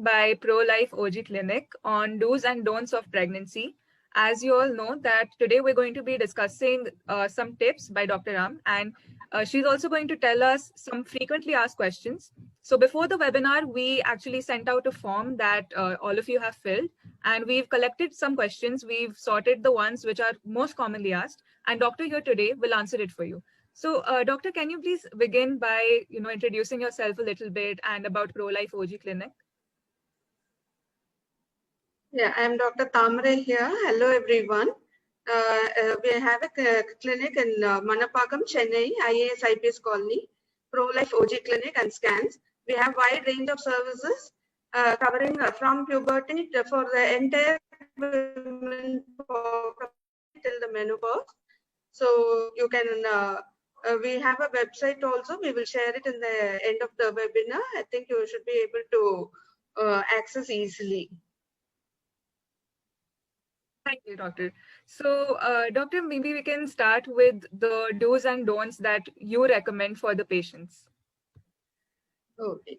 by Prolife O&G Clinic on do's and don'ts of pregnancy. As you all know that today we're going to be discussing some tips by Dr. Ram, and she's also going to tell us some frequently asked questions. So before the webinar, we actually sent out a form that all of you have filled, and we've collected some questions. We've sorted the ones which are most commonly asked, and Dr. here today will answer it for you. So, Doctor, can you please begin by introducing yourself a little bit and about Prolife O&G Clinic? Yeah, I'm Dr. Thamarai here. Hello, everyone. We have a clinic in Manapakam, Chennai, IAS IPS Colony, Prolife O&G Clinic and scans. We have wide range of services covering from puberty for the entire women till the menopause. So you can, we have a website also. We will share it in the end of the webinar. I think you should be able to access easily. Thank you, Doctor. So, Doctor, maybe we can start with the do's and don'ts that you recommend for the patients. Okay.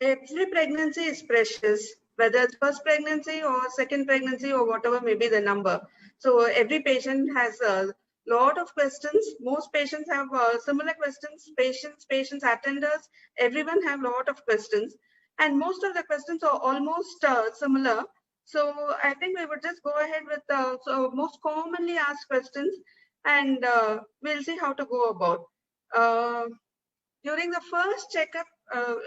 Every pregnancy is precious, whether it's first pregnancy or second pregnancy or whatever may be the number. So every patient has a lot of questions. Most patients have similar questions. Patients, attenders, everyone have a lot of questions. And most of the questions are almost similar. So I think we would just go ahead with the most commonly asked questions, and we'll see how to go about. During the first checkup,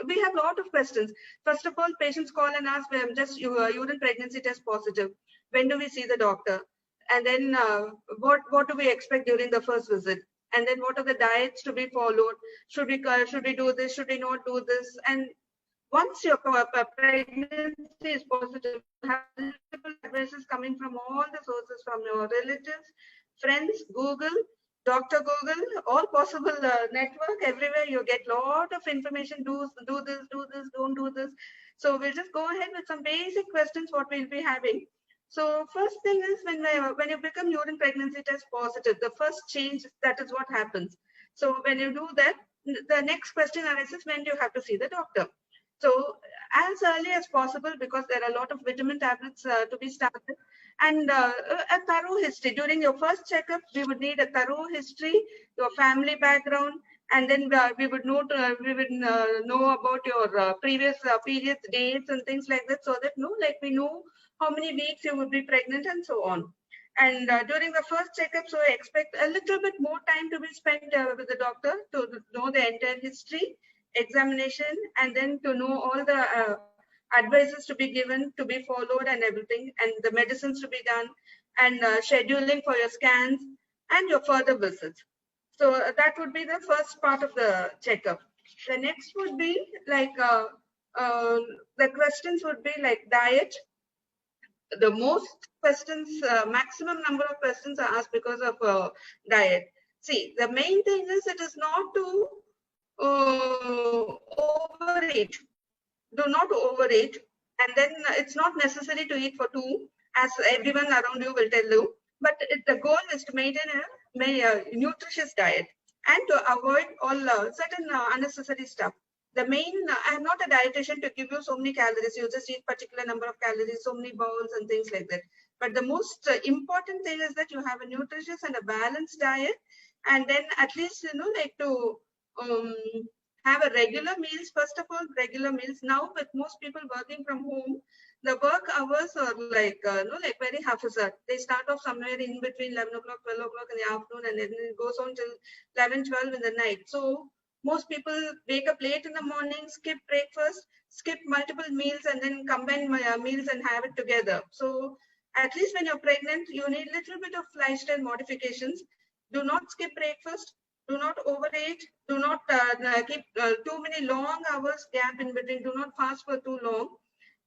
we have a lot of questions. First of all, patients call and ask, I'm just urine pregnancy test positive. When do we see the doctor? And then what do we expect during the first visit? And then what are the diets to be followed? Should we do this? Should we not do this? And once your pregnancy is positive, you have multiple advices coming from all the sources, from your relatives, friends, Google, Dr. Google, all possible network, everywhere you get lot of information, do this, don't do this. So we'll just go ahead with some basic questions what we'll be having. So first thing is when you become urine pregnancy test positive, the first change, that is what happens. So when you do that, the next question arises, when do you have to see the doctor? So as early as possible, because there are a lot of vitamin tablets to be started, and a thorough history. During your first checkup, we would need a thorough history, your family background, and then we would know about your previous periods, dates, and things like that, so that we know how many weeks you would be pregnant and so on. And during the first checkup, so I expect a little bit more time to be spent with the doctor to know the entire history, examination, and then to know all the advices to be given, to be followed, and everything, and the medicines to be done, and scheduling for your scans and your further visits. So that would be the first part of the checkup. The next would be like the questions would be like diet. The most questions, maximum number of questions are asked because of diet. See, the main thing is it is not to overeat. Do not overeat, and then it's not necessary to eat for two, as everyone around you will tell you. But the goal is to maintain a nutritious diet and to avoid all certain unnecessary stuff. The main, I'm not a dietitian to give you so many calories. You just eat particular number of calories, so many bowls and things like that. But the most important thing is that you have a nutritious and a balanced diet, and then at least to have a regular meals. First of all, regular meals. Now with most people working from home, the work hours are like very haphazard. They start off somewhere in between 11 o'clock, 12 o'clock in the afternoon, and then it goes on till 11, 12 in the night. So most people wake up late in the morning, skip breakfast, skip multiple meals, and then combine meals and have it together. So at least when you're pregnant, you need a little bit of lifestyle modifications. Do not skip breakfast. Do not overeat. Do not keep too many long hours gap in between. Do not fast for too long.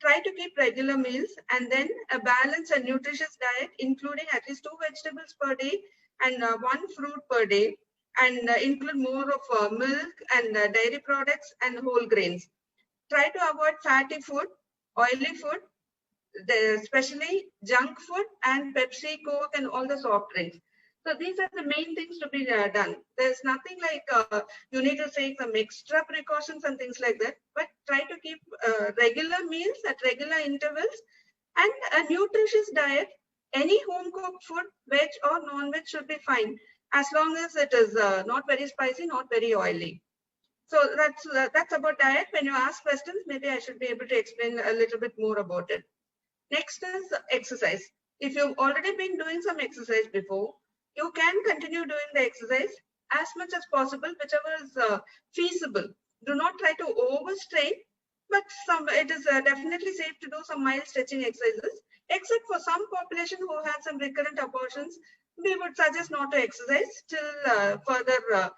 Try to keep regular meals, and then a balanced and nutritious diet, including at least 2 vegetables per day and 1 fruit per day, and include more of milk and dairy products and whole grains. Try to avoid fatty food, oily food, especially junk food and Pepsi, Coke, and all the soft drinks. So these are the main things to be done. There's nothing like you need to take some extra precautions and things like that, but try to keep regular meals at regular intervals and a nutritious diet. Any home cooked food, veg or non-veg, should be fine as long as it is not very spicy, not very oily. So that's about diet. When you ask questions, maybe I should be able to explain a little bit more about it. Next is exercise. If you've already been doing some exercise before, you can continue doing the exercise as much as possible, whichever is feasible. Do not try to overstrain, but it is definitely safe to do some mild stretching exercises. Except for some population who had some recurrent abortions, we would suggest not to exercise till further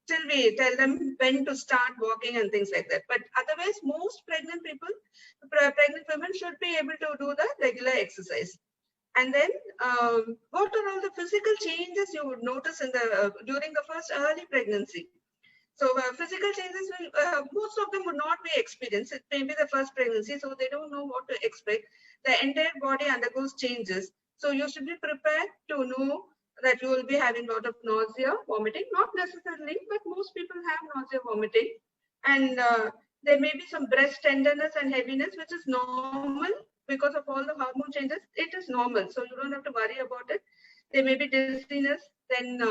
till we tell them when to start walking and things like that. But otherwise, most pregnant women should be able to do the regular exercise. And then, what are all the physical changes you would notice in the during the first early pregnancy? So physical changes will most of them would not be experienced. It may be the first pregnancy, so they don't know what to expect. The entire body undergoes changes, so you should be prepared to know that you will be having a lot of nausea, vomiting. Not necessarily, but most people have nausea, vomiting, and there may be some breast tenderness and heaviness, which is normal because of all the hormone changes. It is normal, so you don't have to worry about it. There may be dizziness, then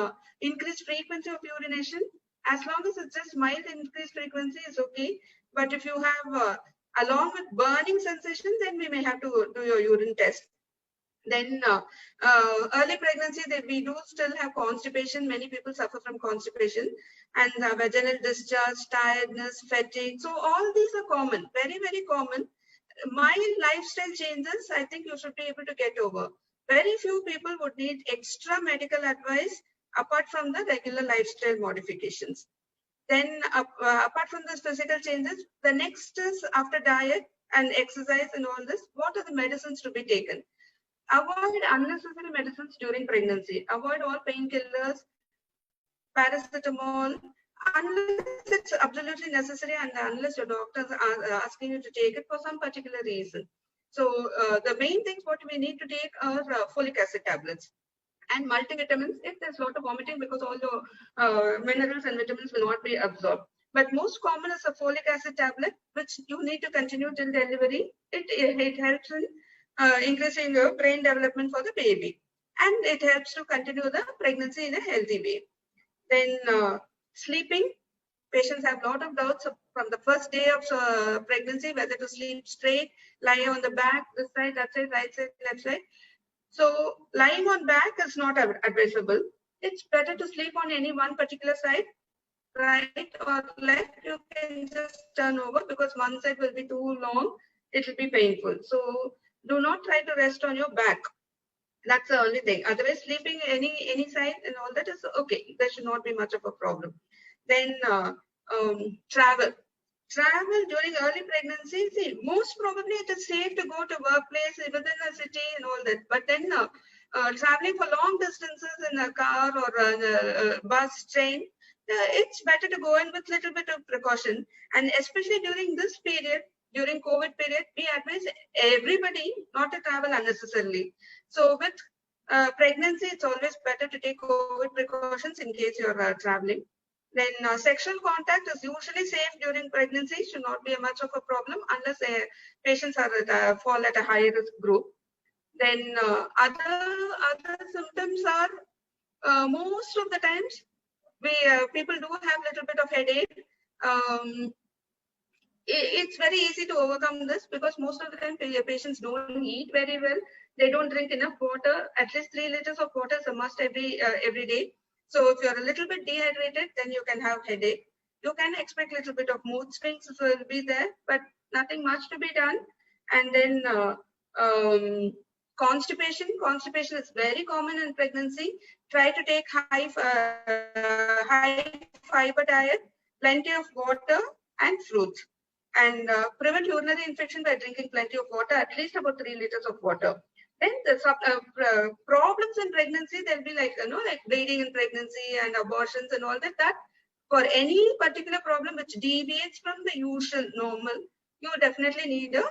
increased frequency of urination. As long as it's just mild increased frequency is okay. But if you have along with burning sensation, then we may have to do your urine test. Then early pregnancy, we do still have constipation. Many people suffer from constipation and vaginal discharge, tiredness, fatigue. So all these are common, very, very common. Mild lifestyle changes, I think you should be able to get over. Very few people would need extra medical advice apart from the regular lifestyle modifications. Then apart from the physical changes, the next is after diet and exercise and all this, what are the medicines to be taken? Avoid unnecessary medicines during pregnancy. Avoid all painkillers, paracetamol, unless it's absolutely necessary and unless your doctor is asking you to take it for some particular reason. So the main things what we need to take are folic acid tablets and multivitamins if there's a lot of vomiting, because all the minerals and vitamins will not be absorbed. But most common is a folic acid tablet, which you need to continue till delivery. It helps in increasing your brain development for the baby. And it helps to continue the pregnancy in a healthy way. Then sleeping. Patients have a lot of doubts from the first day of pregnancy, whether to sleep straight, lie on the back, this side, that side, right side, left side. So lying on back is not advisable. It's better to sleep on any one particular side, right or left. You can just turn over because one side will be too long. It will be painful. So do not try to rest on your back. That's the only thing. Otherwise, sleeping any side and all that is okay. There should not be much of a problem. Then travel. Travel during early pregnancy, see, most probably it is safe to go to workplace within a city and all that. But then traveling for long distances in a car or a bus, train, it's better to go in with little bit of precaution. And especially during this period, during COVID period, we advise everybody not to travel unnecessarily. So with pregnancy, it's always better to take COVID precautions in case you're traveling. Then sexual contact is usually safe during pregnancy, should not be much of a problem unless patients are fall at a high risk group. Then other symptoms are most of the times people do have a little bit of headache. It's very easy to overcome this because most of the time patients don't eat very well. They don't drink enough water. At least 3 liters of water is a must every day. So if you're a little bit dehydrated, then you can have headache. You can expect a little bit of mood swings will be there, but nothing much to be done. And then constipation. Constipation is very common in pregnancy. Try to take high fiber diet, plenty of water and fruits. And prevent urinary infection by drinking plenty of water, at least about 3 liters of water. Then the problems in pregnancy, there'll be like bleeding in pregnancy and abortions and all that. That for any particular problem which deviates from the usual normal, you definitely need a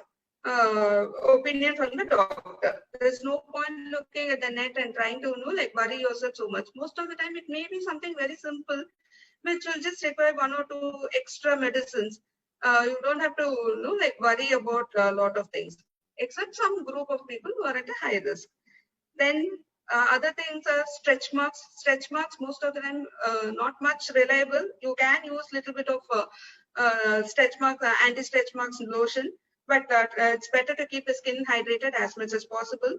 opinion from the doctor. There's no point looking at the net and trying to like worry yourself so much. Most of the time, it may be something very simple, which will just require 1 or 2 extra medicines. You don't have to like worry about a lot of things, except some group of people who are at a high risk. Then other things are stretch marks. Stretch marks most of the time not much reliable. You can use little bit of stretch marks, anti-stretch marks lotion, but it's better to keep the skin hydrated as much as possible.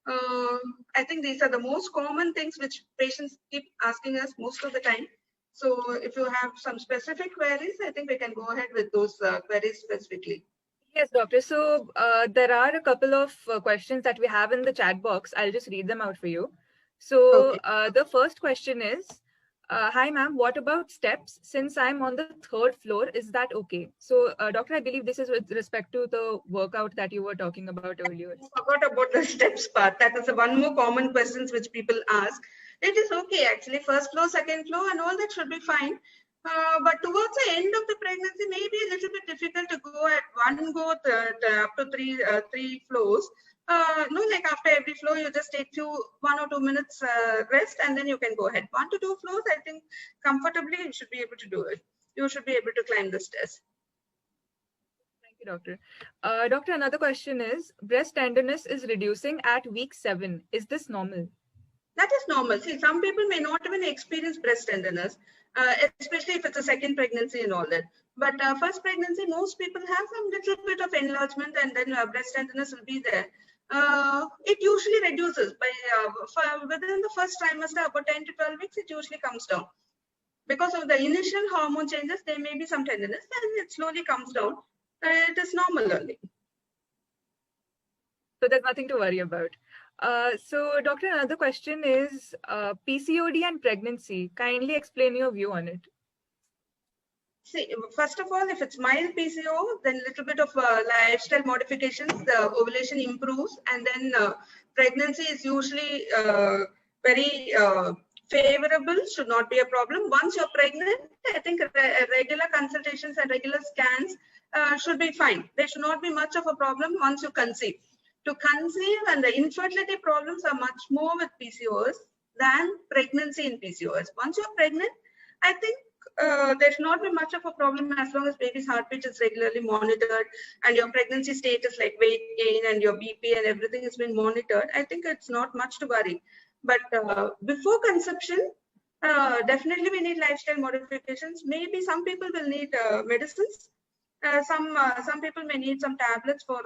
I think these are the most common things which patients keep asking us most of the time. So if you have some specific queries, I think we can go ahead with those queries specifically. Yes, doctor. So there are a couple of questions that we have in the chat box. I'll just read them out for you. So Okay. the first question is, hi ma'am, what about steps? Since I'm on the 3rd floor, is that okay? So doctor, I believe this is with respect to the workout that you were talking about earlier. I forgot about the steps part. That is the one more common questions which people ask. It is okay actually. 1st floor, 2nd floor, and all that should be fine. But towards the end of the pregnancy, maybe a little bit difficult to go at one go up to three floors. No, like after every floor, you just take 1 or 2 minutes rest, and then you can go ahead. 1 to 2 floors, I think comfortably you should be able to do it. You should be able to climb the stairs. Thank you, doctor. Doctor, another question is, breast tenderness is reducing at week 7. Is this normal? That is normal. See, some people may not even experience breast tenderness, especially if it's a second pregnancy and all that. But first pregnancy, most people have some little bit of enlargement, and then breast tenderness will be there. It usually reduces by within the first trimester, about 10 to 12 weeks, it usually comes down. Because of the initial hormone changes, there may be some tenderness, and it slowly comes down. It is normal only. So there's nothing to worry about. So, doctor, another question is PCOD and pregnancy. Kindly explain your view on it. See, first of all, if it's mild PCO, then a little bit of lifestyle modifications, the ovulation improves, and then pregnancy is usually very favorable, should not be a problem. Once you're pregnant, I think regular consultations and regular scans should be fine. There should not be much of a problem once you conceive. To conceive and the infertility problems are much more with PCOS than pregnancy in PCOS. Once you're pregnant, I think there should not be much of a problem as long as baby's heartbeat is regularly monitored and your pregnancy status like weight gain and your BP and everything has been monitored. I think it's not much to worry. But before conception, definitely we need lifestyle modifications. Maybe some people will need medicines. Some people may need some tablets for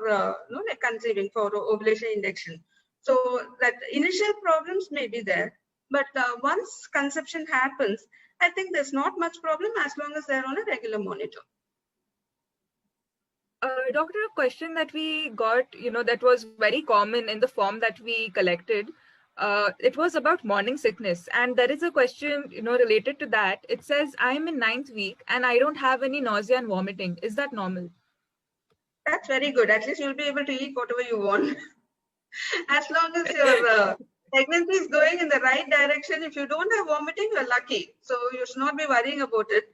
like conceiving for ovulation induction. So that initial problems may be there, but once conception happens, I think there's not much problem as long as they're on a regular monitor. Doctor, a question that we got, that was very common in the form that we collected. It was about morning sickness, and there is a question, related to that. It says, I'm in 9th week and I don't have any nausea and vomiting. Is that normal? That's very good. At least you'll be able to eat whatever you want. As long as your pregnancy is going in the right direction, if you don't have vomiting, you're lucky. So you should not be worrying about it.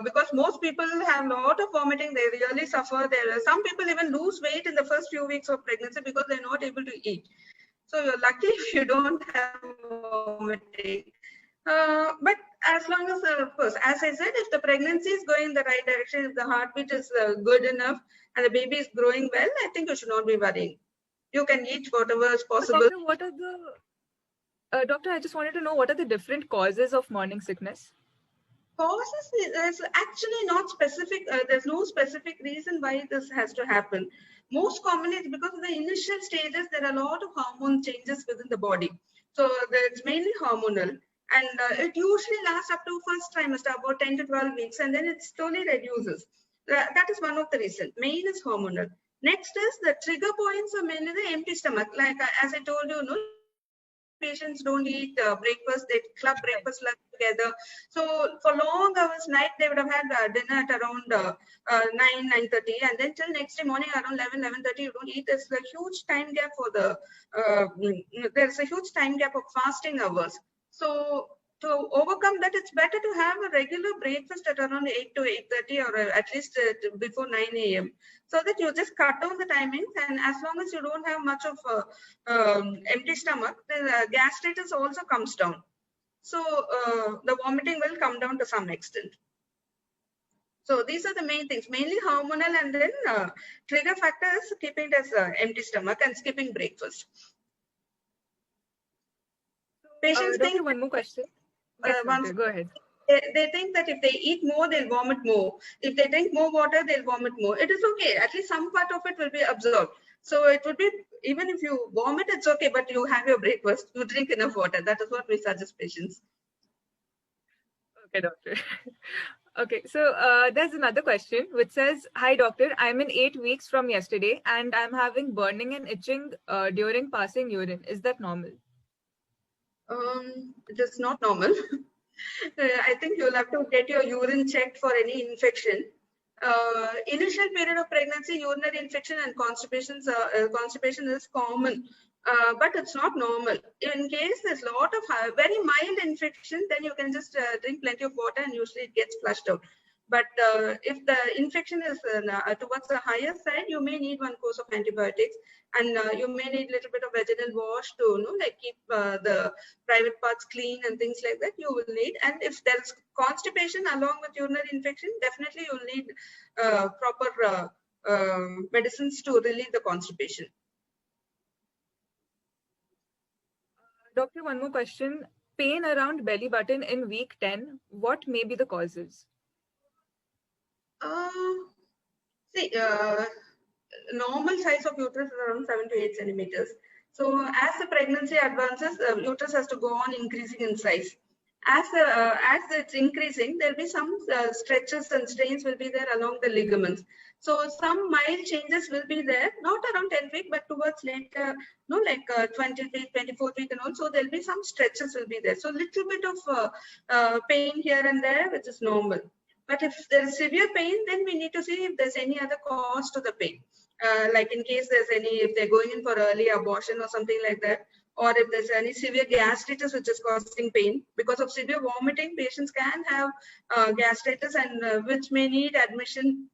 Because most people have a lot of vomiting, they really suffer. Some people even lose weight in the first few weeks of pregnancy because they're not able to eat. So you're lucky if you don't have vomiting. But as long as, of course, as I said, if the pregnancy is going in the right direction, if the heartbeat is good enough and the baby is growing well, I think you should not be worrying. You can eat whatever is possible. Doctor, what are the doctor, I just wanted to know what are the different causes of morning sickness? Causes is actually not specific. There's no specific reason why this has to happen. Most commonly, it's because of the initial stages, there are a lot of hormone changes within the body. So it's mainly hormonal. And it usually lasts up to first trimester, about 10 to 12 weeks, and then it slowly reduces. That is one of the reasons. Main is hormonal. Next is the trigger points are mainly the empty stomach. Like as I told you, patients don't eat breakfast, they club breakfast lunch together. So for long hours night, they would have had dinner at around 9:30, and then till next day morning around 11:30, you don't eat. There's a huge time gap for the there's a huge time gap of fasting hours. So to overcome that, it's better to have a regular breakfast at around 8 to 8:30 or at least before 9 a.m. so that you just cut down the timings, and as long as you don't have much of empty stomach, the gas status also comes down. So the vomiting will come down to some extent. So these are the main things, mainly hormonal, and then trigger factors, keeping it as empty stomach and skipping breakfast. Patients Doctor, think one more question. Yes, once doctor, go ahead. they think that if they eat more, they'll vomit more. If they drink more water, they'll vomit more. It is okay. At least some part of it will be absorbed. So it would be, even if you vomit, it's okay, but you have your breakfast, you drink enough water. That is what we suggest patients. Okay, doctor. Okay, so there's another question which says, "Hi, doctor. I'm in 8 weeks from yesterday, and I'm having burning and itching during passing urine. Is that normal?" It is not normal. I think you'll have to get your urine checked for any infection. Initial period of pregnancy, urinary infection and constipation is common, but it's not normal. In case there's a lot of very mild infection, then you can just drink plenty of water and usually it gets flushed out. But if the infection is towards the higher side, you may need one course of antibiotics, and you may need a little bit of vaginal wash to like keep the private parts clean and things like that. You will need, and if there's constipation along with urinary infection, definitely you'll need proper medicines to relieve the constipation. Doctor, one more question. Pain around belly button in week 10. What may be the causes? See, normal size of uterus is around 7 to 8 centimeters. So as the pregnancy advances, the uterus has to go on increasing in size. As it's increasing, there'll be some stretches and strains will be there along the ligaments. So some mild changes will be there, not around 10 week, but towards later, like 20 week, 24 week, and also there'll be some stretches will be there. So little bit of pain here and there, which is normal. But if there is severe pain, then we need to see if there's any other cause to the pain. Like in case there's any, if they're going in for early abortion or something like that, or if there's any severe gastritis which is causing pain. Because of severe vomiting, patients can have gastritis, and which may need admission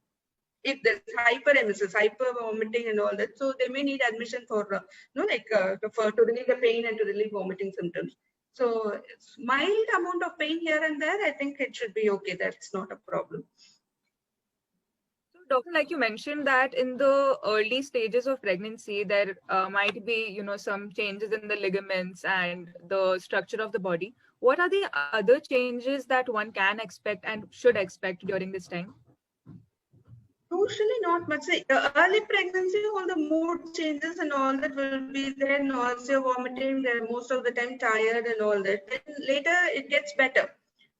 if there's hyperemesis, hyper vomiting and all that. So they may need admission for, to relieve the pain and to relieve vomiting symptoms. So it's mild amount of pain here and there, I think it should be okay. That's not a problem. So, doctor, like you mentioned that in the early stages of pregnancy, there might be, some changes in the ligaments and the structure of the body. What are the other changes that one can expect and should expect during this time? Usually not much. Early pregnancy, all the mood changes and all that will be there, nausea, vomiting, they're most of the time tired and all that. Then later it gets better.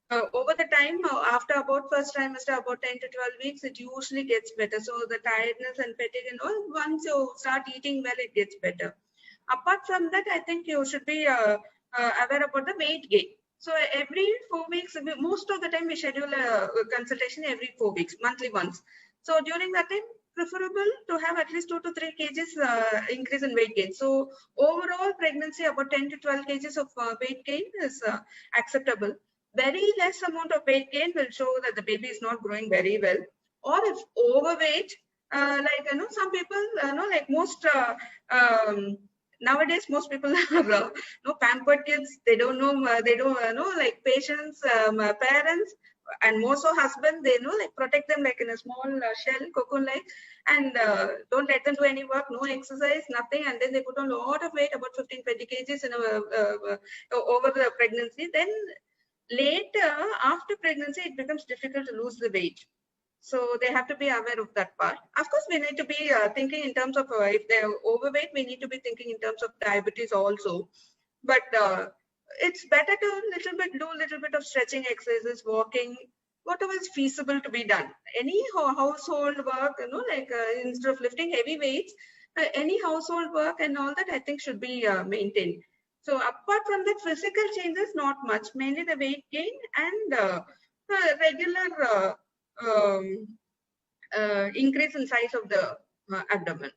Over the time, after about first trimester, about 10 to 12 weeks, it usually gets better. So the tiredness and fatigue and all, once you start eating well, it gets better. Apart from that, I think you should be aware about the weight gain. So every 4 weeks, most of the time we schedule a consultation every 4 weeks, monthly once. So during that time, preferable to have at least 2 to 3 kgs increase in weight gain. So overall pregnancy, about 10 to 12 kgs of weight gain is acceptable. Very less amount of weight gain will show that the baby is not growing very well. Or if overweight, some people, like most nowadays, most people are pampered kids. They don't know, they don't know, like patients, parents, and more so husband, they like protect them like in a small shell, cocoon like, and don't let them do any work, no exercise, nothing, and then they put on a lot of weight, about 15-20 kgs in over the pregnancy. Then later, after pregnancy, it becomes difficult to lose the weight. So they have to be aware of that part. Of course, we need to be thinking in terms of if they're overweight, we need to be thinking in terms of diabetes also. But it's better to do a little bit of stretching exercises, walking, whatever is feasible to be done. Any household work, instead of lifting heavy weights, any household work and all that, I think should be maintained. So apart from that, physical changes, not much, mainly the weight gain and regular increase in size of the abdomen.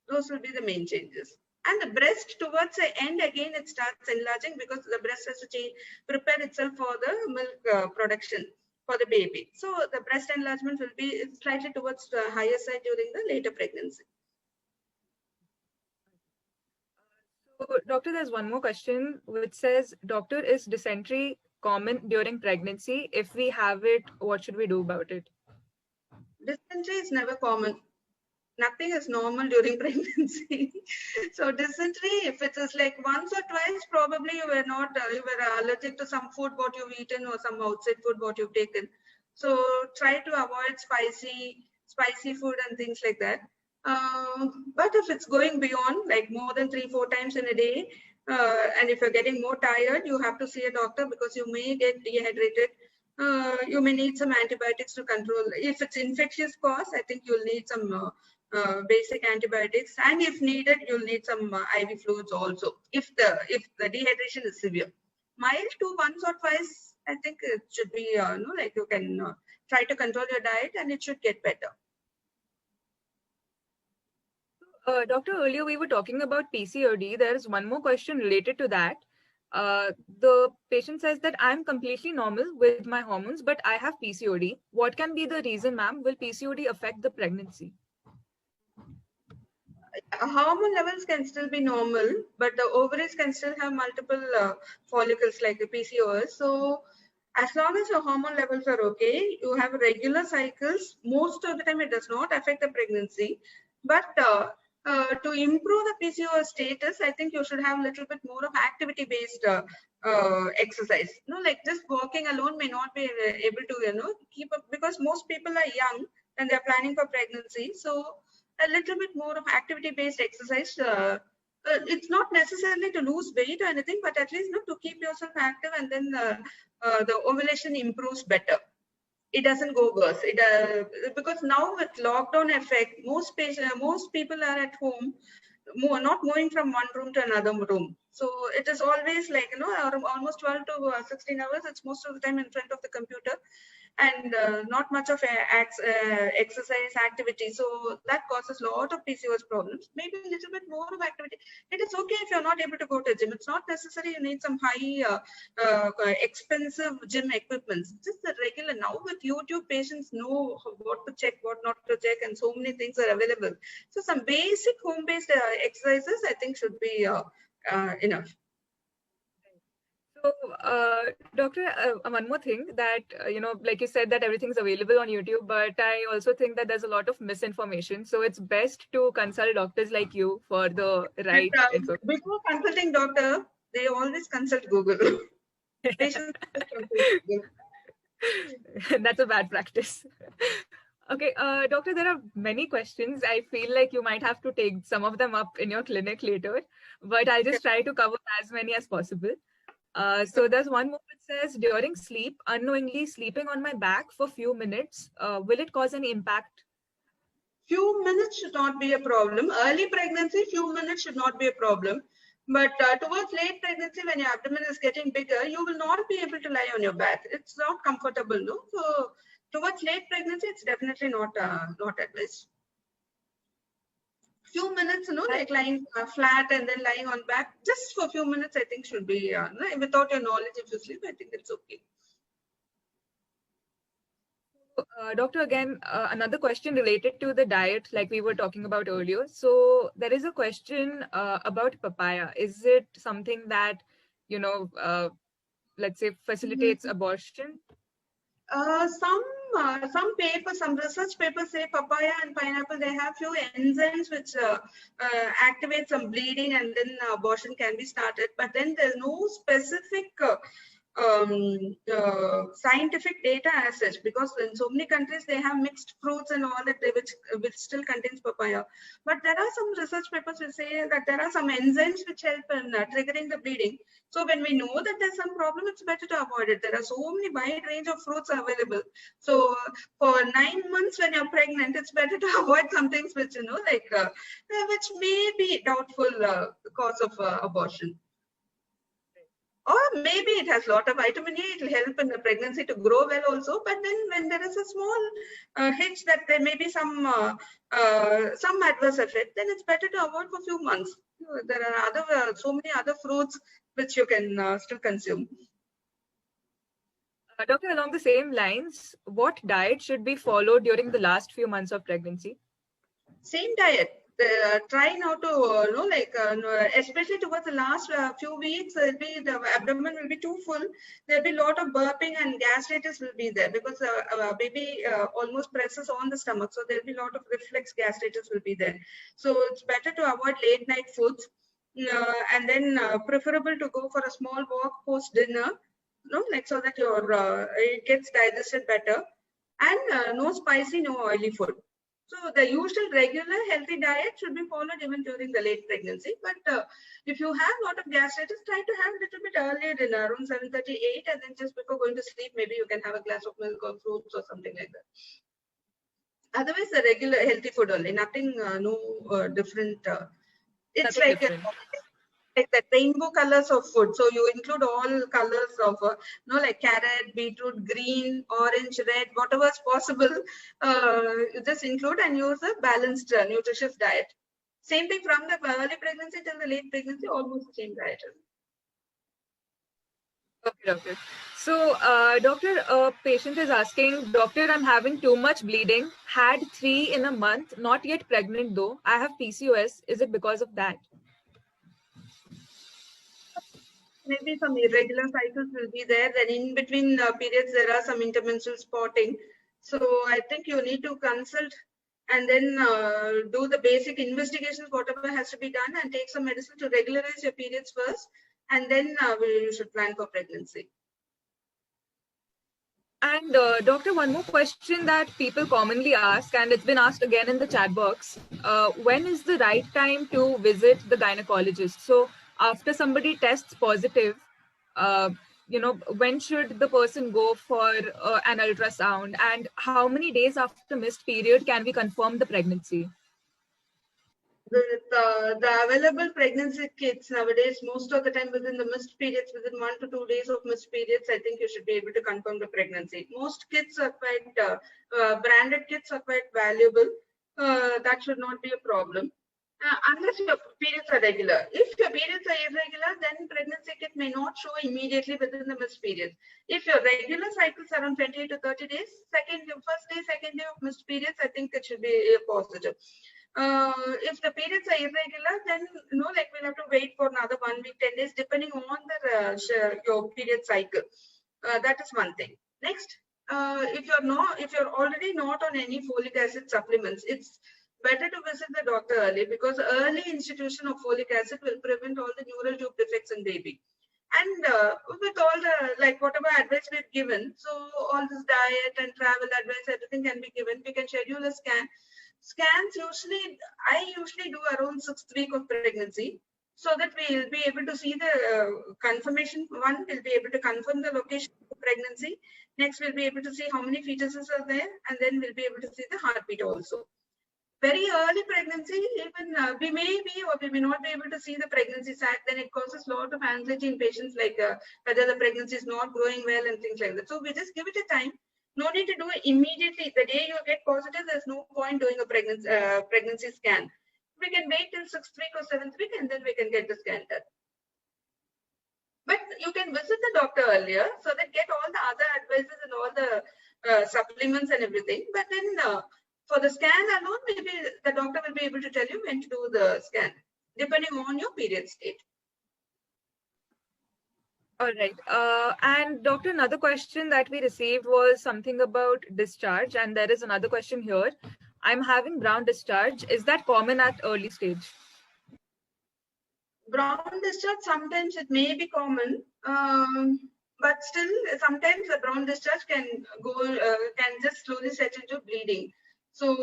Those will be the main changes. And the breast towards the end, again, it starts enlarging because the breast has to prepare itself for the milk production for the baby. So the breast enlargement will be slightly towards the higher side during the later pregnancy. So, doctor, there's one more question which says, doctor, is dysentery common during pregnancy? If we have it, what should we do about it? Dysentery is never common. Nothing is normal during pregnancy. So dysentery, if it is like once or twice, probably you were not, you were allergic to some food what you've eaten or some outside food what you've taken. So try to avoid spicy food and things like that. But if it's going beyond, like more than 3-4 times in a day, and if you're getting more tired, you have to see a doctor because you may get dehydrated. You may need some antibiotics to control. If it's infectious cause, I think you'll need some basic antibiotics, and if needed, you'll need some IV fluids also. If the dehydration is severe, mild to once or twice, I think it should be like you can try to control your diet, and it should get better. Doctor, earlier we were talking about PCOD. There is one more question related to that. The patient says that I'm completely normal with my hormones, but I have PCOD. What can be the reason, ma'am? Will PCOD affect the pregnancy? Hormone levels can still be normal, but the ovaries can still have multiple follicles like the PCOS. So as long as your hormone levels are okay, you have regular cycles, most of the time it does not affect the pregnancy. But to improve the PCOS status, I think you should have a little bit more of activity-based exercise. Like just walking alone may not be able to, keep up, because most people are young and they're planning for pregnancy. So a little bit more of activity-based exercise. It's not necessarily to lose weight or anything, but at least to keep yourself active, and then the ovulation improves better. It doesn't go worse. Because now with lockdown effect, most people are at home, not moving from one room to another room. So it is always like, almost 12 to 16 hours. It's most of the time in front of the computer, and not much of exercise activity. So that causes a lot of PCOS problems. Maybe a little bit more of activity. It is okay if you're not able to go to gym. It's not necessary you need some high expensive gym equipment. Just the regular. Now with YouTube, patients know what to check, what not to check, and so many things are available. So some basic home-based exercises, I think, should be enough. So, doctor, one more thing that, like you said that everything's available on YouTube, but I also think that there's a lot of misinformation. So it's best to consult doctors like you for the right information. Before consulting doctor, they always consult Google. Patients consult Google. That's a bad practice. Okay, doctor, there are many questions. I feel like you might have to take some of them up in your clinic later, but I'll just try to cover as many as possible. So there's one more that says, during sleep, unknowingly sleeping on my back for few minutes, will it cause any impact? Few minutes should not be a problem. Early pregnancy, few minutes should not be a problem. But towards late pregnancy, when your abdomen is getting bigger, you will not be able to lie on your back. It's not comfortable, no? So towards late pregnancy, it's definitely not advised. Few minutes, like lying flat and then lying on back, just for a few minutes, I think should be, without your knowledge, if you sleep, I think it's okay. Doctor, again, another question related to the diet, like we were talking about earlier. So there is a question about papaya. Is it something that, let's say, facilitates abortion? Some papers, some research papers say papaya and pineapple, they have few enzymes which activate some bleeding, and then abortion can be started. But then there's no specific scientific data as such, because in so many countries they have mixed fruits and all that, which still contains papaya. But there are some research papers which say that there are some enzymes which help in triggering the bleeding. So when we know that there's some problem, it's better to avoid it. There are so many wide range of fruits available. So for 9 months when you're pregnant, it's better to avoid some things which, which may be doubtful cause of abortion. Or maybe it has a lot of vitamin A, it will help in the pregnancy to grow well also. But then when there is a small hitch that there may be some adverse effect, then it's better to avoid for a few months. There are other so many other fruits which you can still consume. Doctor, along the same lines, what diet should be followed during the last few months of pregnancy? Same diet. Try now to especially towards the last few weeks, the abdomen will be too full. There'll be a lot of burping and gastritis will be there because baby almost presses on the stomach, so there'll be a lot of reflex gastritis will be there. So it's better to avoid late night foods, and then preferable to go for a small walk post dinner, so that your it gets digested better, and no spicy, no oily food. So the usual regular healthy diet should be followed even during the late pregnancy. But if you have a lot of gastritis, try to have a little bit earlier dinner, around 7:38, and then just before going to sleep, maybe you can have a glass of milk or fruits or something like that. Otherwise, the regular healthy food only, nothing, no different. It's Nothing like different. like the rainbow colors of food. So you include all colors of, like carrot, beetroot, green, orange, red, whatever is possible. You just include and use a balanced, nutritious diet. Same thing from the early pregnancy till the late pregnancy, almost the same diet. Okay, doctor. So, doctor, a patient is asking, doctor, I'm having too much bleeding, had 3 in a month, not yet pregnant though. I have PCOS. Is it because of that? Maybe some irregular cycles will be there. Then in between periods, there are some intermenstrual spotting. So I think you need to consult and then do the basic investigations, whatever has to be done, and take some medicine to regularize your periods first. And then you should plan for pregnancy. And doctor, one more question that people commonly ask, and it's been asked again in the chat box. When is the right time to visit the gynecologist? So after somebody tests positive, when should the person go for an ultrasound? And how many days after missed period can we confirm the pregnancy? The available pregnancy kits nowadays, most of the time within the missed periods, within 1 to 2 days of missed periods, I think you should be able to confirm the pregnancy. Most kits are quite, branded kits are quite valuable. That should not be a problem. Unless your periods are regular. If your periods are irregular, then pregnancy kit may not show immediately within the missed periods. If your regular cycles are around 28 to 30 days, first day, second day of missed periods, I think it should be positive. If the periods are irregular, then we'll have to wait for another 1 week, 10 days, depending on your period cycle. That is one thing. Next, if you're already not on any folic acid supplements, it's better to visit the doctor early, because early institution of folic acid will prevent all the neural tube defects in baby. And with all the whatever advice we've given, so all this diet and travel advice, everything can be given. We can schedule a scan. Scans I usually do around 6th week of pregnancy, so that we'll be able to see the confirmation. One, we'll be able to confirm the location of pregnancy. Next, we'll be able to see how many fetuses are there, and then we'll be able to see the heartbeat also. Very early pregnancy, even we may be or we may not be able to see the pregnancy sac, then it causes a lot of anxiety in patients, whether the pregnancy is not growing well and things like that. So we just give it a time. No need to do it immediately. The day you get positive, there's no point doing a pregnancy scan. We can wait till 6th week or 7th week, and then we can get the scan done. But you can visit the doctor earlier, so that get all the other advices and all the supplements and everything. But then for the scan alone, maybe the doctor will be able to tell you when to do the scan, depending on your period state. All right. And doctor, another question that we received was something about discharge. And there is another question here. I'm having brown discharge. Is that common at early stage? Brown discharge, sometimes it may be common, but still sometimes the brown discharge can just slowly set into bleeding. So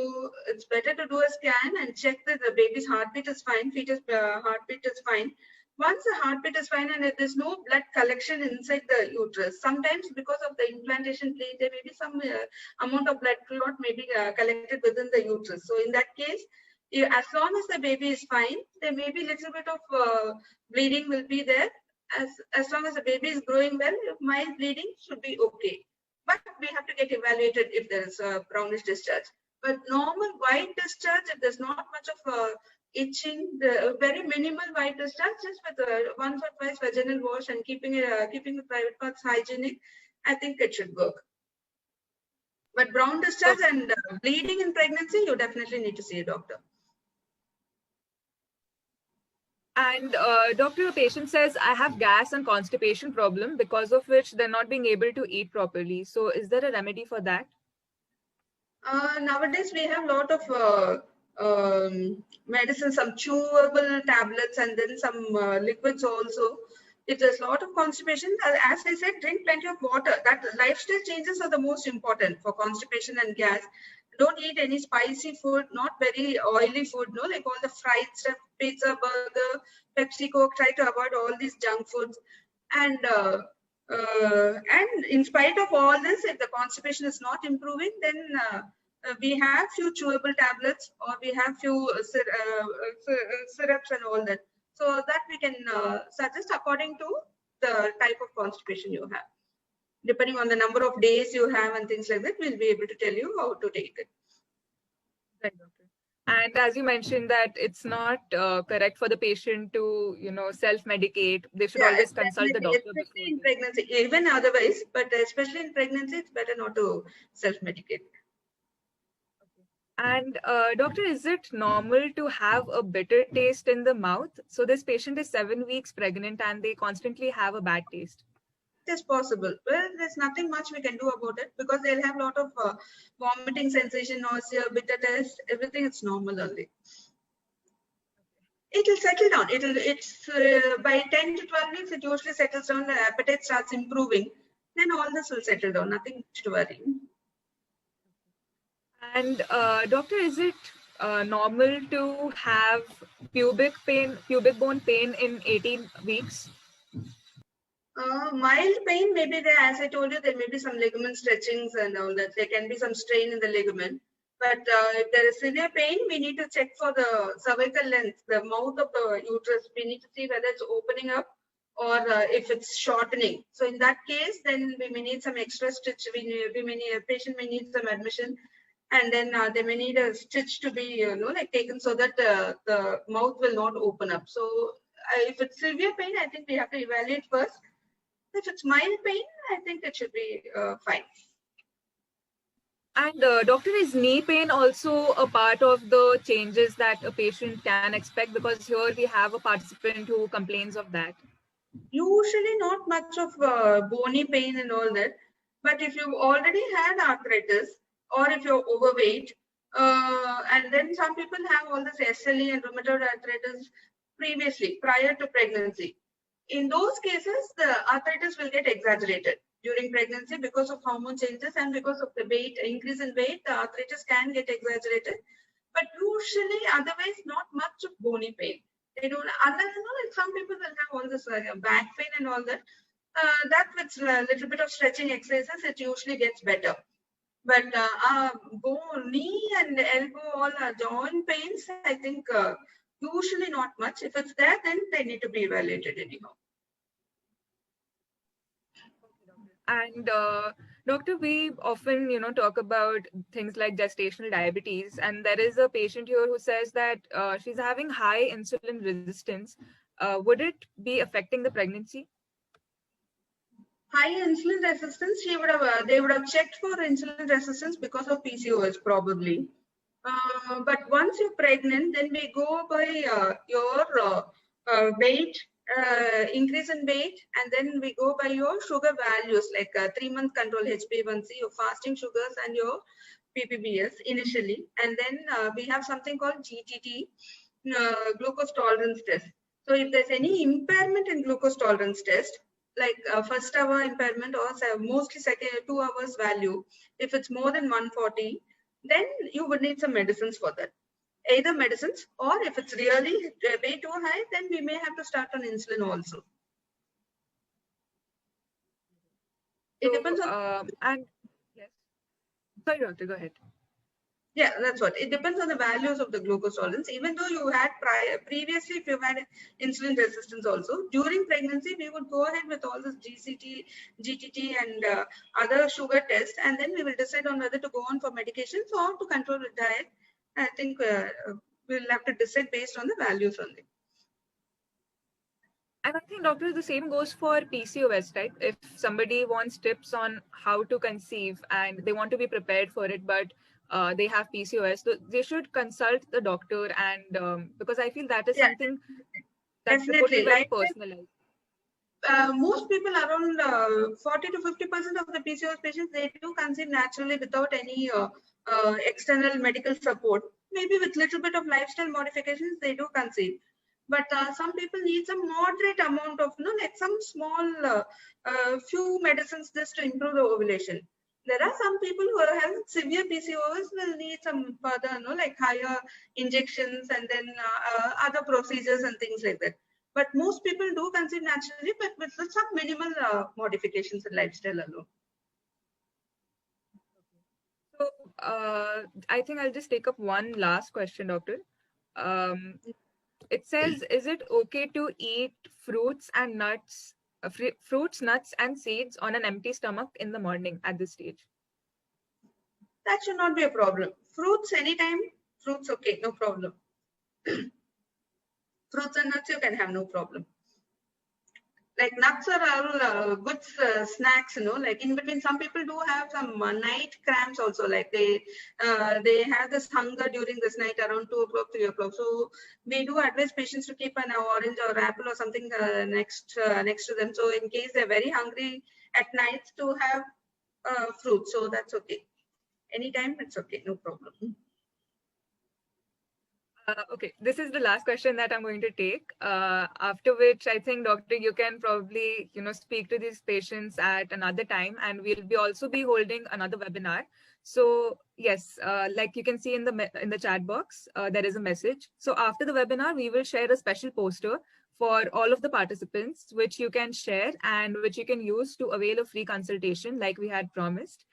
it's better to do a scan and check that the baby's heartbeat is fine, fetus heartbeat is fine. Once the heartbeat is fine and if there's no blood collection inside the uterus, sometimes because of the implantation plate, there may be some amount of blood clot may be collected within the uterus. So in that case, as long as the baby is fine, there may be a little bit of bleeding will be there. As long as the baby is growing well, mild bleeding should be okay. But we have to get evaluated if there is a brownish discharge. But normal white discharge, if there's not much of itching, the very minimal white discharge, just with once or twice vaginal wash and keeping the private parts hygienic, I think it should work. But brown discharge and bleeding in pregnancy, you definitely need to see a doctor. And doctor, a patient says, I have gas and constipation problem because of which they're not being able to eat properly. So is there a remedy for that? Nowadays, we have a lot of medicine, some chewable tablets, and then some liquids also. If there's a lot of constipation, as I said, drink plenty of water. That lifestyle changes are the most important for constipation and gas. Don't eat any spicy food, not very oily food, no, like all the fried stuff, pizza, burger, Pepsi, Coke. Try to avoid all these junk foods. And in spite of all this, if the constipation is not improving, then we have few chewable tablets, or we have few syrups and all that. So that we can suggest according to the type of constipation you have. Depending on the number of days you have and things like that, we'll be able to tell you how to take it. Right, doctor. And as you mentioned that it's not correct for the patient to, self-medicate. They should always consult the doctor especially before. In pregnancy, even otherwise, but especially in pregnancy, it's better not to self-medicate. And doctor, is it normal to have a bitter taste in the mouth? So this patient is 7 weeks pregnant and they constantly have a bad taste. It is possible. Well, there's nothing much we can do about it because they'll have a lot of vomiting sensation, nausea, bitter taste, everything is normal only. It will settle down. It's by 10 to 12 weeks, it usually settles down. The appetite starts improving. Then all this will settle down. Nothing to worry. And doctor, is it normal to have pubic bone pain in 18 weeks? Mild pain, maybe there, as I told you, there may be some ligament stretchings and all that. There can be some strain in the ligament. But if there is severe pain, we need to check for the cervical length, the mouth of the uterus. We need to see whether it's opening up or if it's shortening. So in that case, then we may need some extra stitch. A patient may need some admission, and then they may need a stitch to be, taken so that the mouth will not open up. So if it's severe pain, I think we have to evaluate first. If it's mild pain, I think it should be fine. And doctor, is knee pain also a part of the changes that a patient can expect? Because here we have a participant who complains of that. Usually not much of bony pain and all that. But if you've already had arthritis or if you're overweight, and then some people have all this SLE and rheumatoid arthritis previously, prior to pregnancy. In those cases, the arthritis will get exaggerated during pregnancy because of hormone changes and because of the weight, increase in weight, the arthritis can get exaggerated. But usually, otherwise, not much of bony pain. They don't, unless, like some people will have all this back pain and all that. That with a little bit of stretching exercises, it usually gets better. But bone, knee and elbow, all joint pains, I think usually not much. If it's there, then they need to be evaluated anyhow. And doctor, we often, talk about things like gestational diabetes, and there is a patient here who says that she's having high insulin resistance. Would it be affecting the pregnancy? High insulin resistance, they would have checked for insulin resistance because of PCOS probably. But once you're pregnant, then we go by your weight, increase in weight, and then we go by your sugar values like 3-month control HbA1c, your fasting sugars, and your ppbs initially. And then we have something called GTT, glucose tolerance test. So if there's any impairment in glucose tolerance test, like first hour impairment or mostly second 2 hours value, if it's more than 140, then you would need some medicines for that. Either medicines, or if it's really way too high, then we may have to start on insulin also. It depends on. And yes, sorry, doctor, go ahead. Yeah, that's what. It depends on the values of the glucose tolerance. Even though you had previously, if you had insulin resistance also, during pregnancy, we would go ahead with all this GCT, GTT and other sugar tests, and then we will decide on whether to go on for medications or to control with diet. I think we'll have to decide based on the values only. And I think, doctor, the same goes for PCOS, right? If somebody wants tips on how to conceive and they want to be prepared for it, but they have PCOS, so they should consult the doctor. And because I feel that is Yeah, something that would be definitely. very Like personalized. most people, around 40 to 50% of the PCOS patients, they do conceive naturally without any external medical support. Maybe with little bit of lifestyle modifications, they do conceive. But some people need some moderate amount of, like some small few medicines just to improve the ovulation. There are some people who have severe PCOS will need some further, like higher injections and then other procedures and things like that. But most people do conceive naturally, but with some minimal modifications in lifestyle alone. So I think I'll just take up one last question, doctor. Um, it says, is it okay to eat fruits and nuts, fruits, nuts, and seeds on an empty stomach in the morning at this stage? That should not be a problem. Fruits anytime, fruits okay, no problem. Fruits and nuts you can have no problem. Like nuts are all good snacks, like in between some people do have some night cramps also, like they have this hunger during this night around 2 o'clock, 3 o'clock. So we do advise patients to keep an orange or apple or something next to them. So in case they're very hungry at night, to have fruit. So that's okay. Anytime it's okay, no problem. Okay, this is the last question that I'm going to take. After which, I think, doctor, you can probably, speak to these patients at another time, and we'll be also be holding another webinar. So yes, like you can see in the chat box, there is a message. So after the webinar, we will share a special poster for all of the participants, which you can share and which you can use to avail a free consultation, like we had promised.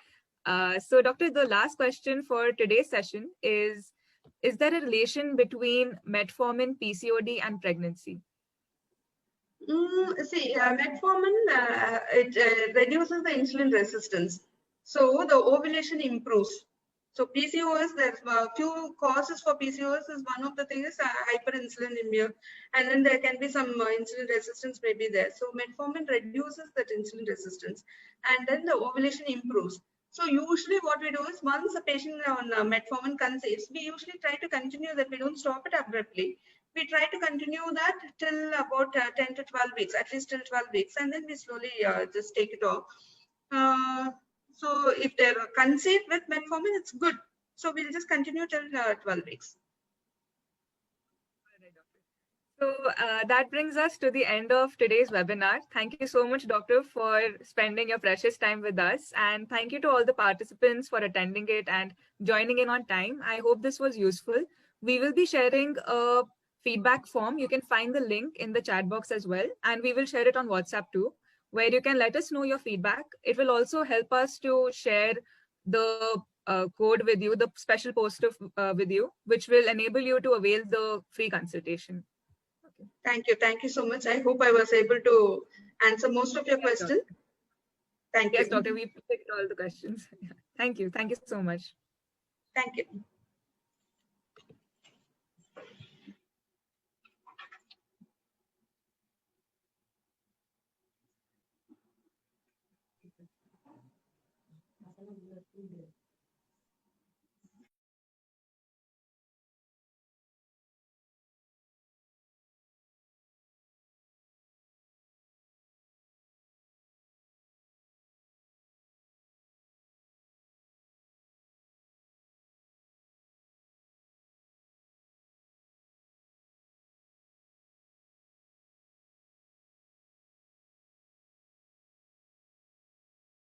So, doctor, the last question for today's session is there a relation between metformin, PCOD, and pregnancy? See, metformin, it reduces the insulin resistance. So the ovulation improves. So PCOS, there's a few causes for PCOS. Is one of the things hyperinsulinemia, and then there can be some insulin resistance may be there. So metformin reduces that insulin resistance, and then the ovulation improves. So usually what we do is once a patient on metformin conceives, we usually try to continue that. We don't stop it abruptly. We try to continue that till about 10 to 12 weeks, at least till 12 weeks, and then we slowly just take it off. So if they're conceived with metformin, it's good. So we'll just continue till 12 weeks. So that brings us to the end of today's webinar. Thank you so much, doctor, for spending your precious time with us. And thank you to all the participants for attending it and joining in on time. I hope this was useful. We will be sharing a feedback form. You can find the link in the chat box as well. And we will share it on WhatsApp too, where you can let us know your feedback. It will also help us to share the code with you, the special poster with you, which will enable you to avail the free consultation. Thank you. Thank you so much. I hope I was able to answer most of your Yes, questions. Thank yes, you. doctor, we picked all the questions. Thank you. Thank you so much. Thank you.